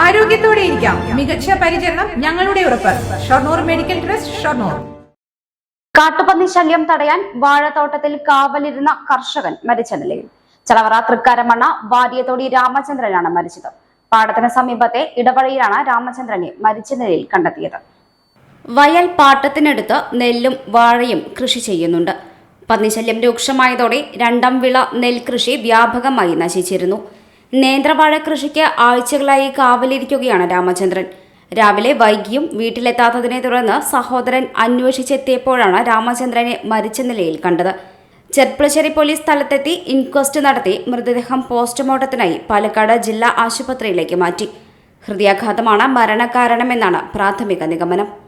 ആരോഗ്യത്തോടെ ഇരിക്കാം. മികച്ച പരിചരണം ഞങ്ങളുടെ ഉറപ്പ്. Shoranur medical trust, Shoranur. കാട്ടുപന്നി ശല്യം തടയാൻ വാഴത്തോട്ടത്തിൽ കാവലിരുന്ന കർഷകൻ മരിച്ച നിലയിൽ. ചലവറ തൃക്കാരമണ്ണ വാര്യത്തോടി രാമചന്ദ്രനാണ് മരിച്ചത്. പാടത്തിന് സമീപത്തെ ഇടവഴിയിലാണ് രാമചന്ദ്രനെ മരിച്ച നിലയിൽ കണ്ടെത്തിയത്. വയൽ പാട്ടത്തിനടുത്ത് നെല്ലും വാഴയും കൃഷി ചെയ്യുന്നുണ്ട്. പന്നിശല്യം രൂക്ഷമായതോടെ രണ്ടാം വിള നെൽകൃഷി വ്യാപകമായി നശിച്ചിരുന്നു. നേന്ത്രവാഴ കൃഷിക്ക് ആഴ്ചകളായി കാവലിരിക്കുകയാണ് രാമചന്ദ്രൻ. രാവിലെ വൈകിയും വീട്ടിലെത്താത്തതിനെ തുടർന്ന് സഹോദരൻ അന്വേഷിച്ചെത്തിയപ്പോഴാണ് രാമചന്ദ്രനെ മരിച്ച നിലയിൽ കണ്ടത്. ചെർപ്പളശ്ശേരി പോലീസ് സ്ഥലത്തെത്തി ഇൻക്വസ്റ്റ് നടത്തി മൃതദേഹം പോസ്റ്റ്മോർട്ടത്തിനായി പാലക്കാട് ജില്ലാ ആശുപത്രിയിലേക്ക് മാറ്റി. ഹൃദയാഘാതമാണ് മരണകാരണമെന്നാണ് പ്രാഥമിക നിഗമനം.